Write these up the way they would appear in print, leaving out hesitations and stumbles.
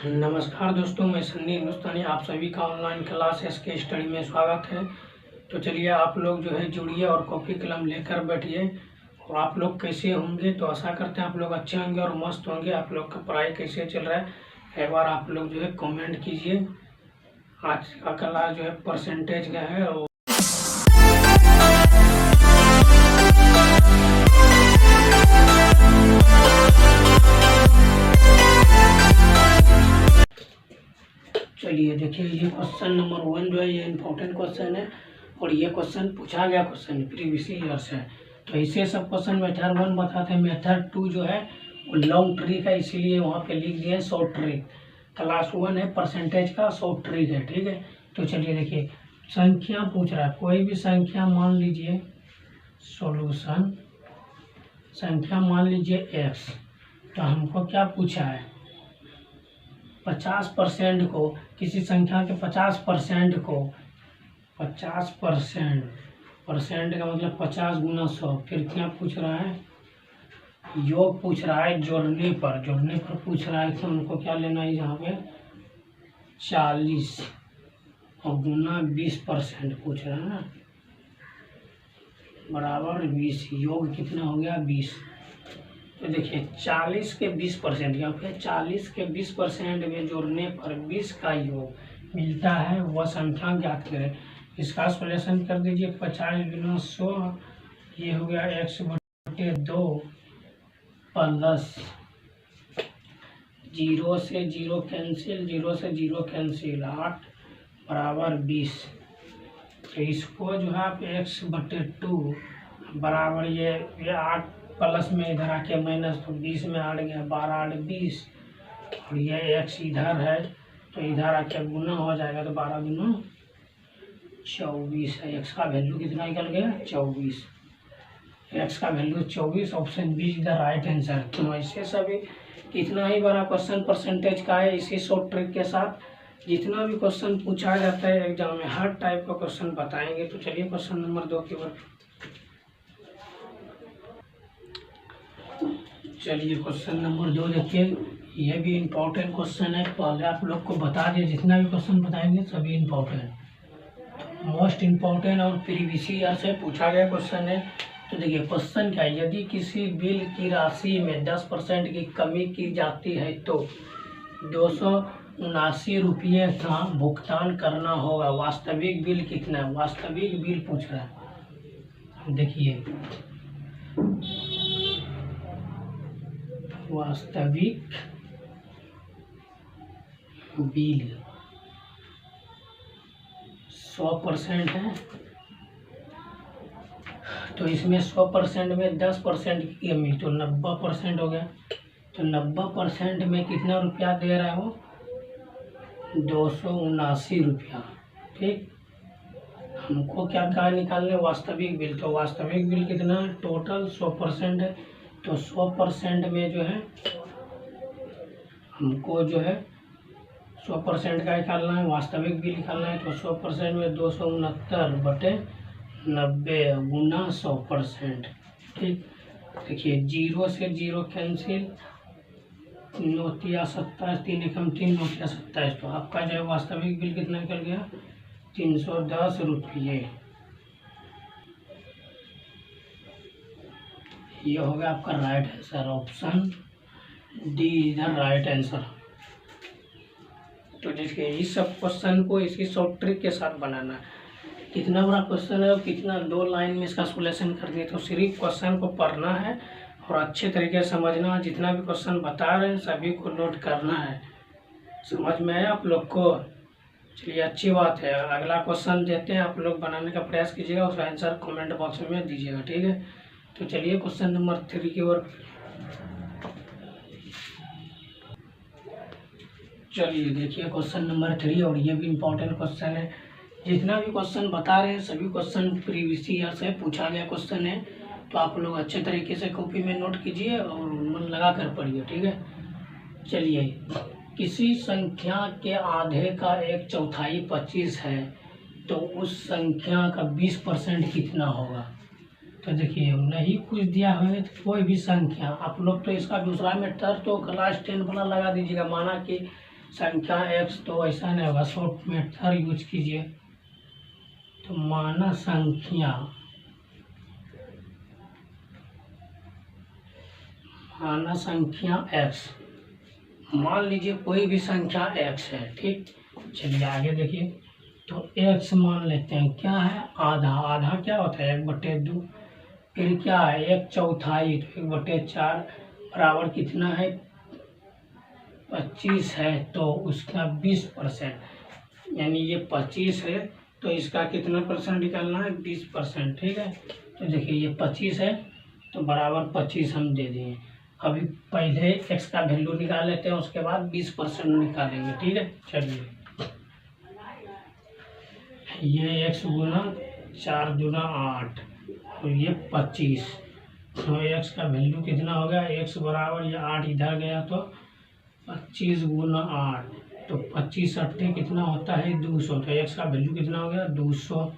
नमस्कार दोस्तों, मैं सन्नी हिंदुस्तानी आप सभी का ऑनलाइन क्लास एसके स्टडी में स्वागत है। तो चलिए आप लोग जो है जुड़िए और कॉपी कलम लेकर बैठिए। और आप लोग कैसे होंगे, तो आशा करते हैं आप लोग अच्छे होंगे और मस्त होंगे। आप लोग का पढ़ाई कैसे चल रहा है एक बार आप लोग जो है कमेंट कीजिए। आज का क्लास जो है परसेंटेज का है। और चलिए देखिए, ये क्वेश्चन नंबर 1 जो है ये इम्पोर्टेंट क्वेश्चन है और ये क्वेश्चन पूछा गया क्वेश्चन प्रीवियस ईयर से। तो इसे सब क्वेश्चन मेथड 1 बताते हैं। मेथड 2 जो है वो लॉन्ग ट्रिक है, इसीलिए वहाँ पे लिख दिए शॉर्ट ट्रिक। क्लास 1 है परसेंटेज का, शॉर्ट ट्रिक है, ठीक है। तो चलिए देखिए, संख्या पूछ रहा है, कोई भी संख्या मान लीजिए। सॉल्यूशन संख्या मान लीजिए x। तो हमको क्या पूछा है, 50% को, किसी संख्या के 50% को, 50% परसेंट का मतलब 50 गुना 100। फिर क्या पूछ रहा है, योग पूछ रहा है, जोड़ने पर पूछ रहा है। तो हमको क्या लेना है यहाँ पे, 40 और गुना 20% पूछ रहा है ना, बराबर 20। योग कितना हो गया, 20। तो देखिए 40 के 20%, यहाँ पे 40 के 20% में जोड़ने पर 20 का योग मिलता है, वह संख्या ज्ञात करें। इसका सॉल्यूशन कर दीजिए। 50 गुना 100, ये हो गया x/2 प्लस 0 से 0 कैंसिल, 0 से 0 कैंसिल, 8 बराबर 20। तो इसको जो है आप x/2 बराबर ये 8 प्लस में इधर आके माइनस, तो 20 में 8 गया, 12 8 20। और ये x इधर है तो इधर आके गुना हो जाएगा, तो 12 गुना 24 है। x का वैल्यू कितना निकल गया, 24। x का वैल्यू 24, ऑप्शन बी इधर राइट आंसर। तो ऐसे सभी कितना ही बड़ा क्वेश्चन परसेंटेज का है, इसी शॉर्ट ट्रिक के साथ जितना भी क्वेश्चन पूछा जाता है एग्जाम में, हर टाइप का क्वेश्चन बताएंगे। तो चलिए क्वेश्चन नंबर 2 की ओर। चलिए क्वेश्चन नंबर 2 देखिए, यह भी इम्पोर्टेंट क्वेश्चन है। पहले आप लोग को बता दिए, जितना भी क्वेश्चन बताएंगे सभी इम्पोर्टेंट, मोस्ट इम्पोर्टेंट और प्रीवियस ईयर से पूछा गया क्वेश्चन है। तो देखिए क्वेश्चन क्या है, यदि किसी बिल की राशि में 10% की कमी की जाती है तो 279 रुपये का भुगतान करना होगा। वास्तविक बिल कितना है, वास्तविक बिल पूछ रहा है। देखिए वास्तविक बिल 100% है, तो इसमें 100% में 10% की कमी, तो 90% हो गया। तो 90% में कितना रुपया दे रहा है वो, 279 रुपया, ठीक। हमको क्या कहा निकालने, वास्तविक बिल। तो वास्तविक बिल कितना है, टोटल 100% है, तो 100% में जो है हमको जो है 100% का निकालना है, वास्तविक बिल निकालना है। तो 100% में 269/90 गुना 100%, ठीक। देखिए 0 से 0 कैंसिल, 9 तिया 27, 3 एकम 3, 9 तिया 27। तो आपका जो है वास्तविक बिल कितना निकल गया, 310 रुपये। ये हो गया आपका राइट आंसर, ऑप्शन डी इधर राइट आंसर। तो देखिए इस सब क्वेश्चन को इसी शॉर्ट ट्रिक के साथ बनाना है। कितना बड़ा क्वेश्चन है और कितना 2 लाइन में इसका सॉल्यूशन कर दिए। तो सिर्फ क्वेश्चन को पढ़ना है और अच्छे तरीके से समझना है। जितना भी क्वेश्चन बता रहे हैं सभी को नोट करना है। समझ में आया आप लोग को? चलिए अच्छी बात है। अगला क्वेश्चन देते हैं, आप लोग बनाने का प्रयास कीजिएगा, उसका आंसर कमेंट बॉक्स में दीजिएगा, ठीक है। तो चलिए क्वेश्चन नंबर 3 की ओर। चलिए देखिए क्वेश्चन नंबर 3, और ये भी इम्पोर्टेंट क्वेश्चन है। जितना भी क्वेश्चन बता रहे हैं सभी क्वेश्चन प्रीवियस ईयर से पूछा गया क्वेश्चन है। तो आप लोग अच्छे तरीके से कॉपी में नोट कीजिए और मन लगा कर पढ़िए, ठीक है। चलिए, किसी संख्या के आधे का 1/4 25 है, तो उस संख्या का 20% कितना होगा। तो देखिए नहीं कुछ दिया है तो कोई भी संख्या, आप लोग तो इसका दूसरा मेथड तो क्लास 10 वाला लगा दीजिएगा। माना कि संख्या x, तो ऐसा नहीं होगा, शॉर्ट मेथड यूज कीजिए। तो माना संख्या x, मान लीजिए कोई भी संख्या x है, ठीक। चलिए आगे देखिए, तो x मान लेते हैं क्या है, आधा। आधा क्या होता है, 1/2। फिर क्या है, 1/4, तो 1/4 बराबर कितना है, 25 है, तो उसका 20%, यानी ये 25 है तो इसका कितना परसेंट निकालना है, 20%, ठीक है। तो देखिए ये 25 है तो बराबर 25 हम दे देंगे। अभी पहले x का वैल्यू निकाल लेते हैं, उसके बाद 20% निकालेंगे, ठीक है। चलिए ये x गुना 4 दूना 8 और ये 25, तो x का वैल्यू कितना हो गया, x बराबर ये 8 इधर गया तो 25 गुना 8, तो 25 अट्ठे कितना होता है, 200। तो x का वैल्यू कितना हो गया, 200।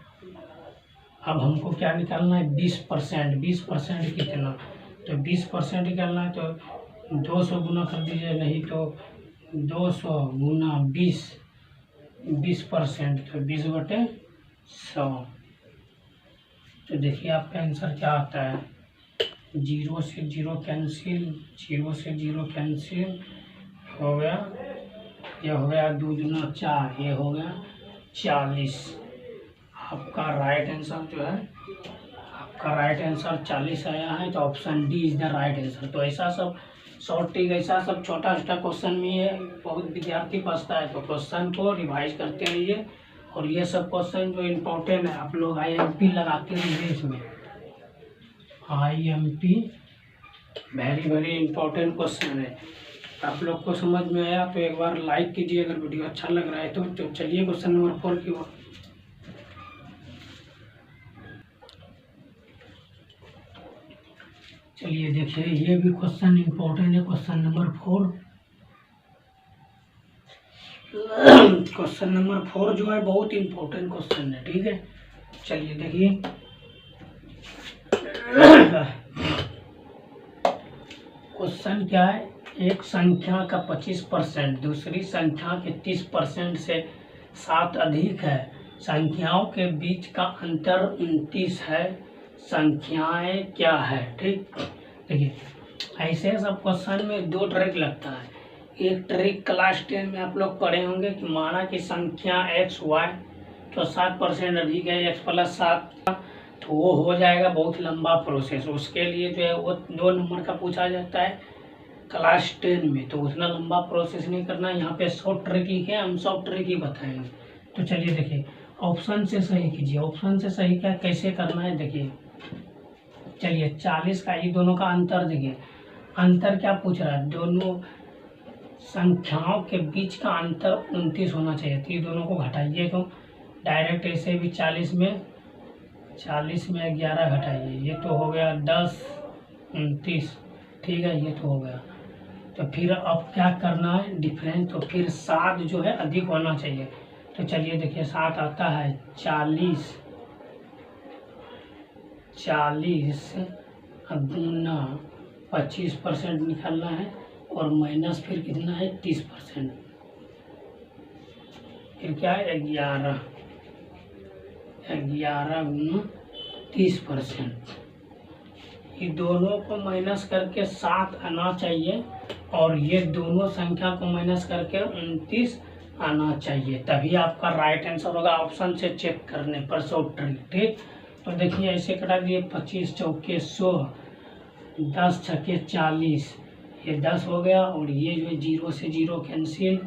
अब हमको क्या निकालना है, 20%। 20% कितना, तो 20% निकालना है तो 200 गुना कर दीजिए, नहीं तो 200 गुना 20%, तो 20/100। तो देखिए आपका आंसर क्या आता है, 0 से 0 कैंसिल, 0 से 0 कैंसिल हो गया, ये हो गया 2 दूना 4, ये हो गया 40। आपका राइट आंसर जो है, आपका राइट आंसर 40 आया है, तो option D is the right answer. तो ऐसा सब शॉर्ट ट्रिक, ऐसा सब छोटा छोटा क्वेश्चन में है, बहुत विद्यार्थी फंसता है, तो क्वेश्चन को रिवाइज करते रहिए। और ये सब क्वेश्चन जो इम्पोर्टेंट है, आप लोग IMP लगाते रहिए इसमें, IMP very very important question है। आप लोग को समझ में आया तो एक बार लाइक कीजिए, अगर वीडियो अच्छा लग रहा है तो चलिए क्वेश्चन नंबर 4 की ओर। चलिए देखिए, ये भी क्वेश्चन इंपॉर्टेंट है, क्वेश्चन नंबर 4। क्वेश्चन नंबर 4 जो है बहुत इंपॉर्टेंट क्वेश्चन है, ठीक है। चलिए देखिए, क्वेश्चन क्या है, एक संख्या का 25% दूसरी संख्या के 30% से 7 अधिक है, संख्याओं के बीच का अंतर 29 है, संख्याएं क्या है, ठीक। देखिए ऐसे सब क्वेश्चन में 2 ट्रिक लगता है। एक ट्रिक क्लास 10 में आप लोग पढ़े होंगे कि माना कि संख्या XY तो 7% अधिक है, x + 7, तो वो हो जाएगा बहुत लंबा प्रोसेस। उसके लिए जो है वो 2 नंबर का पूछा जाता है क्लास 10 में, तो उतना लंबा प्रोसेस नहीं करना। यहाँ पे शॉर्ट ट्रिक लिखे, हम शॉर्ट ट्रिक ही बताएंगे। तो चलिए देखिए, ऑप्शन से सही कीजिए। ऑप्शन से सही क्या कैसे करना है, देखिए चलिए 40 का ये दोनों का अंतर देखिए, अंतर क्या पूछ रहा है, दोनों संख्याओं के बीच का अंतर 29 होना चाहिए, तो ये दोनों को घटाइए। तो डायरेक्ट ऐसे भी 40 में 11 घटाइए, ये तो हो गया 10, 29, ठीक है, ये तो हो गया। तो फिर अब क्या करना है, डिफरेंस, तो फिर 7 जो है अधिक होना चाहिए। तो चलिए देखिए 7 आता है 40 गुना 25% निकालना है, और माइनस फिर कितना है 30%, फिर क्या है 11 गुना 30%। ये दोनों को माइनस करके 7 आना चाहिए, और ये दोनों संख्या को माइनस करके 29 आना चाहिए, तभी आपका राइट आंसर होगा ऑप्शन से चेक करने पर। शॉर्ट ट्रिक, ठीक। तो देखिए ऐसे कटा दिए, 25 चौके 100, 10 छक्के 40, ये 10 हो गया, और ये जो है 0 से 0 कैंसिल।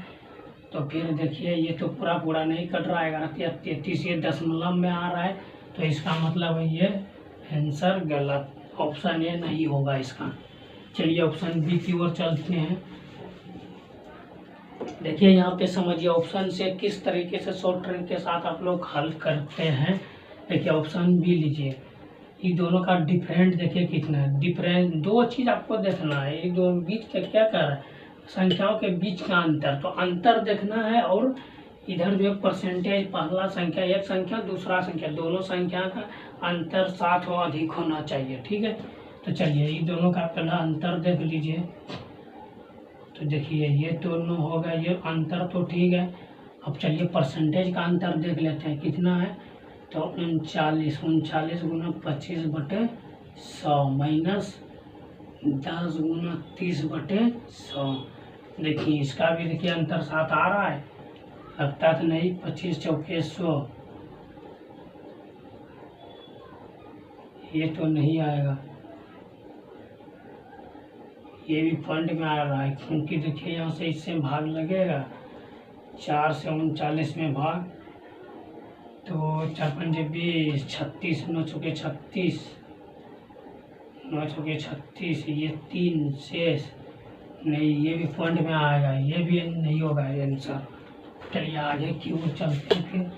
तो फिर देखिए ये तो पूरा नहीं कट रहा है, 33, ये दशमलव में आ रहा है, तो इसका मतलब है ये आंसर गलत, ऑप्शन ए नहीं होगा इसका। चलिए ऑप्शन बी की ओर चलते हैं। देखिए यहाँ पे समझिए ऑप्शन से किस तरीके से शॉर्ट ट्रिक के साथ आप लोग हल करते हैं। देखिए ऑप्शन बी लीजिए, ये दोनों का डिफरेंट देखिए कितना है, डिफरेंट 2 चीज़ आपको देखना है, ये दोनों बीच का क्या कर रहा है, संख्याओं के बीच का अंतर, तो अंतर देखना है। और इधर जो है परसेंटेज, पहला संख्या एक संख्या दूसरा संख्या, दोनों संख्या का अंतर 7 हो अधिक होना चाहिए, ठीक है। तो चलिए ये दोनों का पहला अंतर देख लीजिए, तो देखिए ये दोनों हो गया, ये अंतर तो ठीक है। अब चलिए परसेंटेज का अंतर देख लेते हैं कितना है। तो 39 गुना 25/100 माइनस 10 गुना 30/100। देखिए इसका भी देखिए अंतर 7 आ रहा है, लगता तो नहीं। 25 चौके 100, ये तो नहीं आएगा, ये भी पॉइंट में आ रहा है, क्योंकि देखिए यहाँ से इससे भाग लगेगा। 4 से 39 में भाग, तो 4 पंजे 20, 36, 9 चौके 36, 9 चौके 36, ये 3 शेष नहीं, ये भी पॉइंट में आएगा, ये भी नहीं होगा आंसर। चलिए आगे की ओर चलते हैं। फिर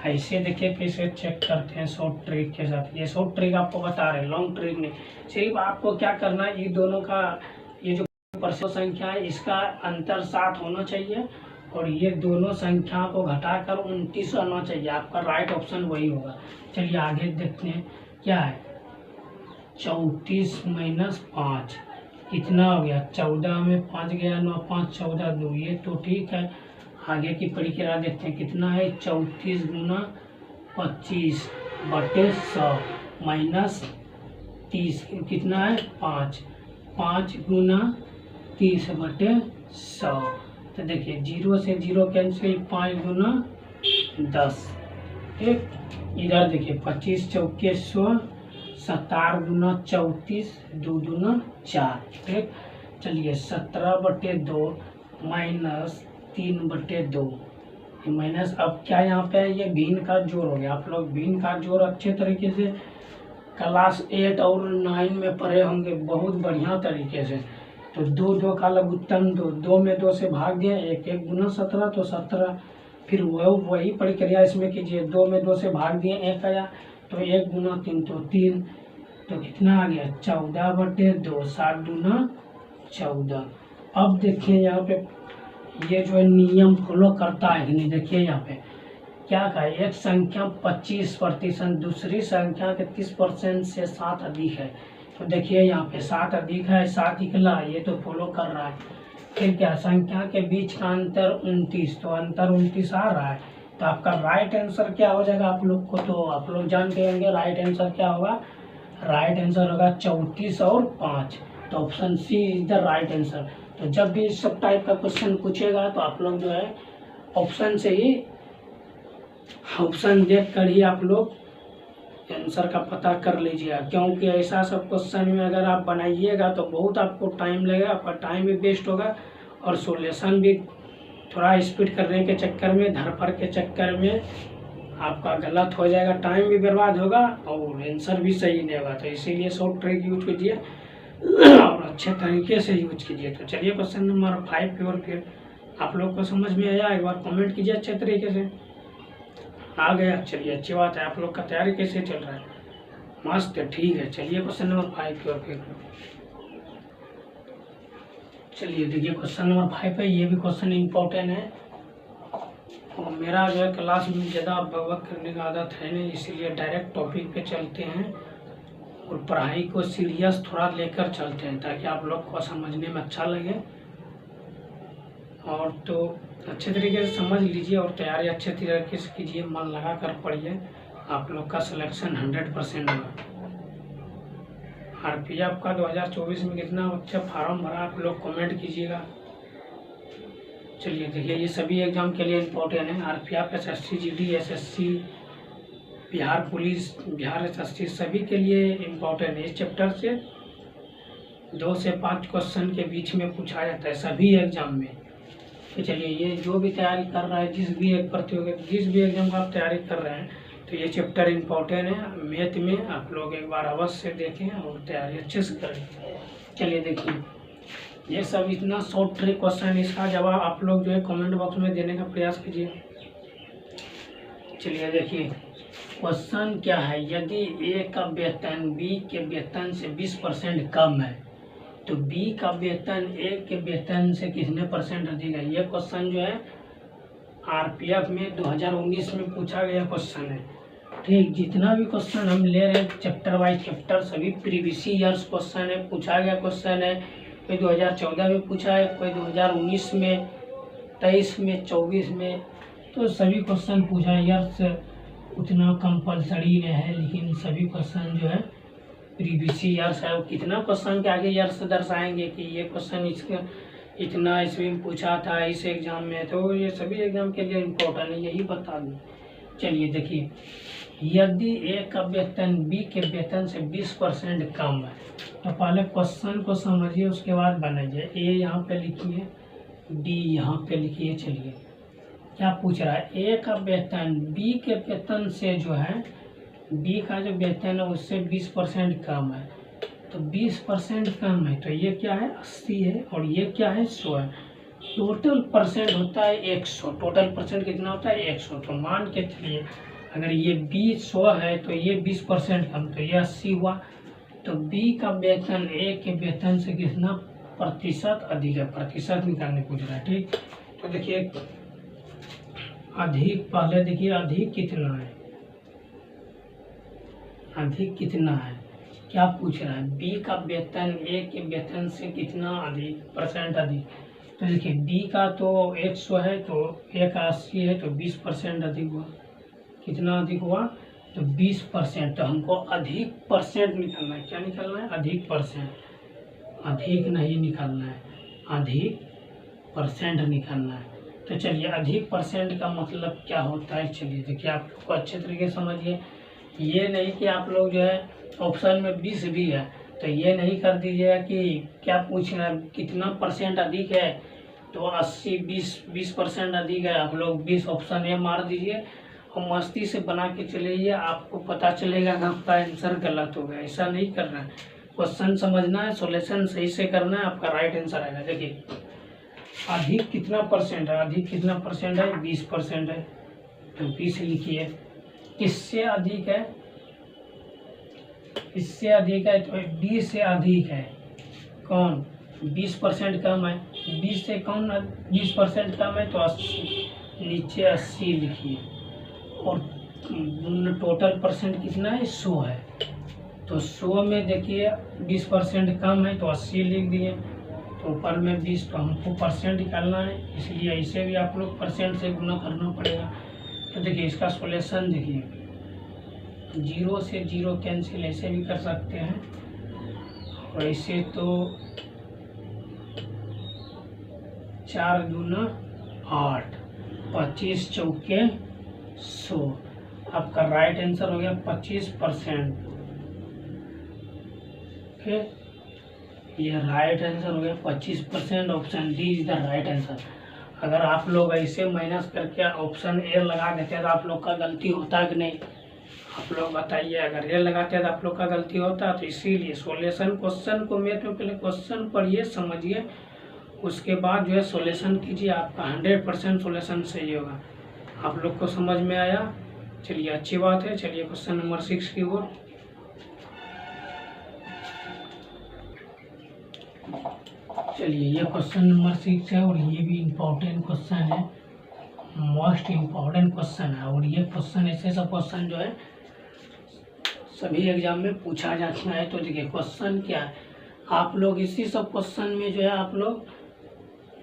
ऐसे देखिए फिर से चेक करते हैं शॉर्ट ट्रिक के साथ। ये शॉर्ट ट्रिक आपको बता रहे हैं, लॉन्ग ट्रिक नहीं। सिर्फ आपको क्या करना है, ये दोनों का ये जो परसेंट संख्या है इसका अंतर 7 होना चाहिए, और ये दोनों संख्या को घटाकर 29 आना चाहिए। आपका राइट ऑप्शन वही होगा। चलिए आगे देखते हैं क्या है। 34 माइनस 5 कितना हो गया? 14 में 5 गया, 9 5 14 2, ये तो ठीक है। आगे की प्रक्रिया देखते हैं कितना है। 34 गुना 25/100 माइनस 30 कितना है? 5 5 गुना 30/100। तो देखिए 0 से 0 कैंसिल, 5 गुना 10। ठीक, इधर देखिए 25 चौके 100, 17 गुना 34, 2 दूना 4। ठीक, चलिए 17/2 माइनस 3/2, माइनस। अब क्या यहाँ पे ये भिन्न का जोड़ हो गया। आप लोग भिन्न का जोड़ अच्छे तरीके से क्लास 8 और 9 में पढ़े होंगे, बहुत बढ़िया तरीके से। तो 2 2 का लघुत्तम 2, 2 में 2 से भाग दिया, 1 1 गुना 17 तो 17। फिर वही प्रक्रिया इसमें कीजिए, 2 में 2 से भाग दिए, 1 आया, तो 1 गुना 3 तो 3। तो कितना आ गया? 14/2, 7 दूना 14। अब देखिए यहाँ पे ये जो है नियम फॉलो करता है कि नहीं। देखिए यहाँ पे क्या कहा, एक संख्या 25%, दूसरी संख्या के 30% से 7 अधिक है। तो देखिए यहाँ पे 7 अधिक है, 7 निकला, ये तो फॉलो कर रहा है। फिर क्या, संख्या के बीच का अंतर 29, तो अंतर 29 आ रहा है। तो आपका राइट आंसर क्या हो जाएगा आप लोग को, तो आप लोग जानते होंगे राइट आंसर क्या होगा। राइट आंसर होगा 34 और 5। तो option c is the right answer. तो जब भी इस सब टाइप का क्वेश्चन पूछेगा तो आप लोग जो है ऑप्शन से ही, ऑप्शन देख कर ही आप लोग आंसर का पता कर लीजिएगा, क्योंकि ऐसा सब क्वेश्चन में अगर आप बनाइएगा तो बहुत आपको टाइम लगेगा, आपका टाइम भी वेस्ट होगा, और सॉल्यूशन भी थोड़ा स्पीड करने के चक्कर में, धरफड़ के चक्कर में आपका गलत हो जाएगा, टाइम भी बर्बाद होगा और आंसर भी सही नहीं होगा। तो इसीलिए शॉर्ट ट्रिक यूज कीजिए और अच्छे तरीके से यूज कीजिए। तो चलिए क्वेश्चन नंबर 5 की ओर। फिर आप लोग को समझ में आया, एक बार कमेंट कीजिए अच्छे तरीके से। आ गया, चलिए अच्छी बात है। आप लोग का तैयारी कैसे चल रहा है? मस्त है, ठीक है। चलिए क्वेश्चन नंबर 5 की ओर। फिर चलिए देखिए क्वेश्चन नंबर 5 है, ये भी क्वेश्चन इम्पोर्टेंट है। और मेरा जो है क्लास में ज़्यादा बकबक करने का आदत है नहीं, इसीलिए डायरेक्ट टॉपिक पे चलते हैं और पढ़ाई को सीरियस थोड़ा लेकर चलते हैं, ताकि आप लोग को समझने में अच्छा लगे। और तो अच्छे तरीके से समझ लीजिए और तैयारी अच्छे तरीके से कीजिए, मन लगा कर पढ़िए, आप लोग का सिलेक्शन 100% होगा। आरपीएफ का 2024 में कितना बच्चा फॉर्म भरा, आप लोग कमेंट कीजिएगा। चलिए देखिए, ये सभी एग्जाम के लिए इम्पोर्टेंट है। RPF, SSC GD, SSC, Bihar police, Bihar SSC, सभी के लिए इम्पोर्टेंट है। इस चैप्टर से 2 से 5 क्वेश्चन के बीच में पूछा जाता है सभी एग्जाम में। तो चलिए, ये जो भी तैयारी कर रहा है, जिस भी एक प्रतियोगिता, जिस भी एग्जाम का आप तैयारी कर रहे हैं, तो ये चैप्टर इम्पोर्टेंट है। मैथ में आप लोग एक बार अवश्य देखें और तैयारी अच्छे से करें। चलिए देखिए, ये सब इतना शॉर्ट ट्रिक क्वेश्चन, इसका जवाब आप लोग जो है कमेंट बॉक्स में देने का प्रयास कीजिए। चलिए देखिए क्वेश्चन क्या है। यदि ए का वेतन बी के वेतन से 20% कम है, तो बी का वेतन ए के वेतन से कितने परसेंट अधिक है। ये क्वेश्चन जो है आरपीएफ में 2019 में पूछा गया क्वेश्चन है। ठीक, जितना भी क्वेश्चन हम ले रहे हैं चैप्टर वाइज चैप्टर, सभी प्रीवियस ईयर्स क्वेश्चन है, पूछा गया क्वेश्चन है। कोई 2014 में पूछा है, कोई 2019 में, 23 में, 24 में, तो सभी क्वेश्चन पूछा है। ईयर्स उतना कंपलसरी नहीं है, लेकिन सभी क्वेश्चन जो है प्रीवियस ईयर्स है। वो कितना क्वेश्चन के आगे ईयर्स दर्शाएंगे कि ये क्वेश्चन इसका इतना ईस्वी में पूछा था इस एग्ज़ाम में, तो ये सभी एग्ज़ाम के लिए इम्पोर्टेंट है, यही बता दूँ। चलिए देखिए, यदि ए का वेतन बी के वेतन से 20% कम है, तो पहले क्वेश्चन को समझिए, उसके बाद बनाइए। ए यहाँ पे लिखिए, डी यहाँ पे लिखिए। चलिए क्या पूछ रहा है, ए का वेतन बी के वेतन से जो है, बी का जो वेतन है उससे 20% कम है, तो 20% कम है, तो ये क्या है 80 है, और ये क्या है 100 है। टोटल परसेंट होता है 100, टोटल परसेंट कितना होता है 100। तो मान के चलिए अगर ये बी 100 है तो ये 20% कम, तो ये 80 हुआ। तो बी का वेतन ए के वेतन से कितना प्रतिशत अधिक है, प्रतिशत निकालने पूछ रहा है। ठीक, तो देखिए अधिक, पहले देखिए अधिक कितना है, अधिक कितना है, क्या पूछ रहा है, बी का वेतन ए के वेतन से कितना अधिक, परसेंट अधिक। तो देखिए बी का तो 100 है, तो ए का 80 है, तो 20% अधिक हुआ। कितना अधिक हुआ, तो 20%। तो हमको अधिक परसेंट निकालना है। क्या निकालना है, अधिक परसेंट, अधिक नहीं निकालना है, अधिक परसेंट निकालना है। तो चलिए अधिक परसेंट का मतलब क्या होता है, चलिए देखिए आप लोग को अच्छे तरीके से समझिए। ये नहीं कि आप लोग जो है ऑप्शन में 20 भी है, तो ये नहीं कर दीजिएगा कि क्या पूछना है कितना परसेंट अधिक है, तो 80 20% अधिक है, आप लोग 20 ऑप्शन ए मार दीजिए और मस्ती से बना के चलिए, आपको पता चलेगा कि आपका आंसर गलत हो गया। ऐसा नहीं करना है, क्वेश्चन समझना है, सॉल्यूशन सही से करना है, आपका राइट आंसर आएगा। देखिए अधिक कितना परसेंट है, अधिक कितना परसेंट है, 20% है, तो 20 लिखिए। किससे अधिक है, इससे अधिक है, तो डी से अधिक है कौन, 20% कम है, 20 से कौन 20% कम है, तो 80, नीचे 80 लिखिए। और टोटल परसेंट कितना है 100 है, तो 100 में देखिए 20% कम है, तो 80 लिख दिए, तो ऊपर में 20, तो हमको परसेंट निकालना है, इसलिए ऐसे भी आप लोग परसेंट से गुना करना पड़ेगा। तो देखिए इसका सॉल्यूशन देखिए, 0 से 0 कैंसिल ऐसे भी कर सकते हैं, और ऐसे तो 4 दूना 8, 25 चौके 100। आपका राइट आंसर हो गया 25%। ओके, ये राइट आंसर हो गया 25%। Option D is the right answer. अगर आप लोग ऐसे माइनस करके ऑप्शन ए लगा देते हैं तो आप लोग का गलती होता कि नहीं, आप लोग बताइए। अगर ए लगाते हैं तो आप लोग का गलती होता, तो इसीलिए सॉल्यूशन क्वेश्चन को मेरे में पहले क्वेश्चन पढ़िए, समझिए, उसके बाद जो है सॉल्यूशन कीजिए, आपका 100% सॉल्यूशन सही होगा। आप लोग को समझ में आया, चलिए अच्छी बात है। चलिए क्वेश्चन नंबर 6 की ओर। चलिए ये क्वेश्चन नंबर 6 है, और ये भी इम्पोर्टेंट क्वेश्चन है, मोस्ट इम्पोर्टेंट क्वेश्चन है। और ये क्वेश्चन ऐसे सब क्वेश्चन जो है सभी एग्जाम में पूछा जाता है। तो देखिए क्वेश्चन क्या है, आप लोग इसी सब क्वेश्चन में जो है आप लोग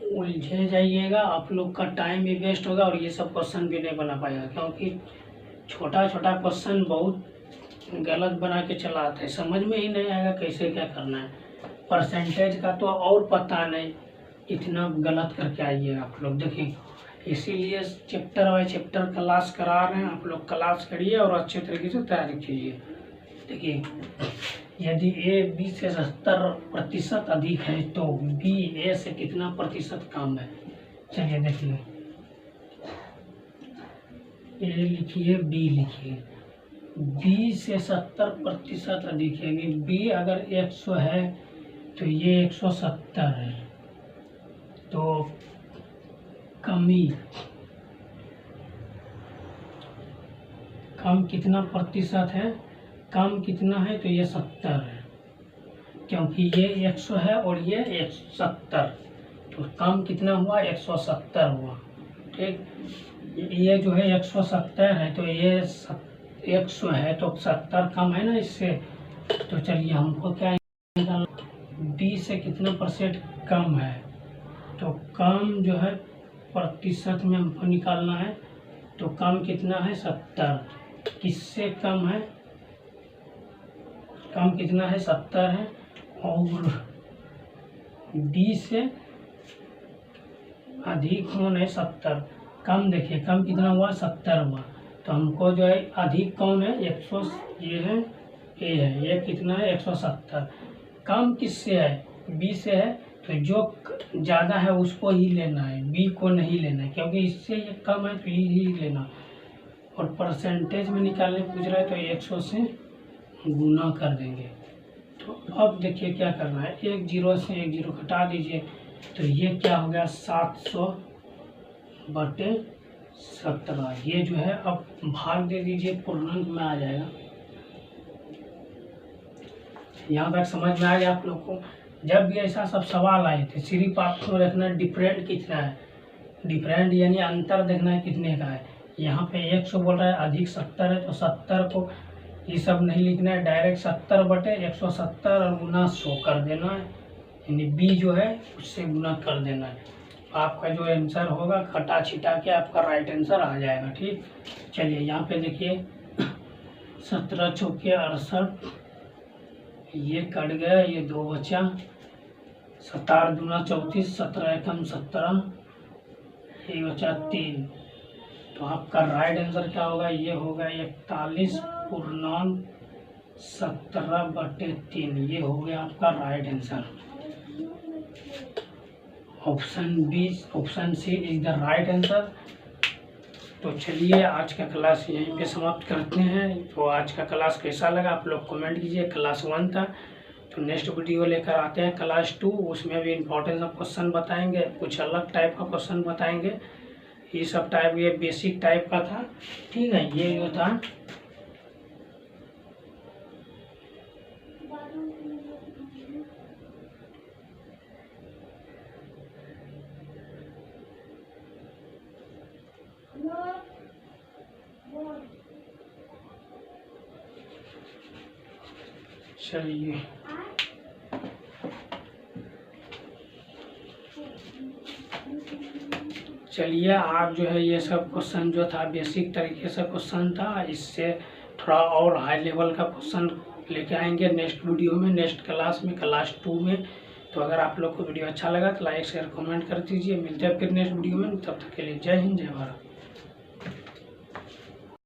उलझे जाइएगा, आप लोग का टाइम भी वेस्ट होगा, और ये सब क्वेश्चन भी नहीं बना पाएगा, क्योंकि छोटा छोटा क्वेश्चन बहुत गलत बना के चला आता है, समझ में ही नहीं आएगा कैसे क्या करना है। परसेंटेज का तो और पता नहीं, इतना गलत करके आइए आप लोग। देखिए इसीलिए चैप्टर बाय चैप्टर क्लास करा रहे हैं, आप लोग क्लास करिए और अच्छे तरीके से तैयारी कीजिए। देखिए यदि ए बी से 70% अधिक है, तो बी ए से कितना प्रतिशत कम है। चलिए देखिए, ए लिखिए, बी लिखिए। बी से 70% अधिक है, बी अगर 100 है तो ये 170 है, तो कमी कम कितना प्रतिशत है, कम कितना है, तो ये 70 है, क्योंकि ये 100 है और ये 170, तो कम कितना हुआ 170 हुआ। ठीक, ये जो है 170 है, तो ये 100 है, तो 70 कम है ना इससे। तो चलिए हमको क्या निकालना, बी से कितना परसेंट कम है, तो कम जो है प्रतिशत में हमको निकालना है, तो कम कितना है 70, किससे कम है, कम कितना है 70 है, और बी से अधिक कौन है 70, कम देखिए कम कितना हुआ 70 हुआ, तो हमको जो है अधिक कौन है 100, ये है ए है, ये कितना है 170, कम किससे है बी से है, तो जो ज़्यादा है उसको ही लेना है, बी को नहीं लेना है, क्योंकि इससे ये कम है तो ये ही लेना, और परसेंटेज में निकालने पूछ रहा है तो 100 से गुना कर देंगे। तो अब देखिए क्या करना है, एक जीरो से एक जीरो घटा दीजिए, तो ये क्या हो गया 700/17, ये जो है अब भाग दे दीजिए, पूर्णांक में आ जाएगा। यहाँ तक समझ में आ गया आप लोग को। जब भी ऐसा सब सवाल आए थे सिर्फ आपको देखना डिफरेंट कितना है, डिफरेंट यानी अंतर देखना है कितने का है। यहाँ पे 100 बोल रहा है, अधिक 70 है, तो 70 को ये सब नहीं लिखना है, डायरेक्ट 70/170 और गुना 100 कर देना है, यानी बी जो है उससे गुना कर देना है। आपका जो आंसर होगा खटा छिटा के आपका राइट आंसर आ जाएगा। ठीक, चलिए यहाँ पे देखिए 17 चौके 68, ये कट गया, ये 2 बचा, 17 दूना 34, 17 एकम 17, ये बचा 3, तो आपका राइट आंसर क्या होगा, ये होगा 41.17/3, ये हो गया आपका right answer. Option b, option c is the right answer. तो चलिए आज का क्लास यहीं पे समाप्त करते हैं। तो आज का क्लास कैसा लगा आप लोग कमेंट कीजिए। क्लास 1 था, तो नेक्स्ट वीडियो लेकर आते हैं क्लास 2, उसमें भी इम्पोर्टेंस ऑफ क्वेश्चन बताएंगे, कुछ अलग टाइप का क्वेश्चन बताएंगे। ये सब टाइप, ये बेसिक टाइप का था। ठीक है, ये जो था चलिए चलिए आप जो है ये सब क्वेश्चन जो था बेसिक तरीके से क्वेश्चन था, इससे थोड़ा और हाई लेवल का क्वेश्चन लेके आएंगे नेक्स्ट वीडियो में, नेक्स्ट क्लास में, क्लास 2 में। तो अगर आप लोग को वीडियो अच्छा लगा तो लाइक शेयर कमेंट कर दीजिए। मिलते हैं फिर नेक्स्ट वीडियो में, तब तक के लिए जय हिंद जय भारत।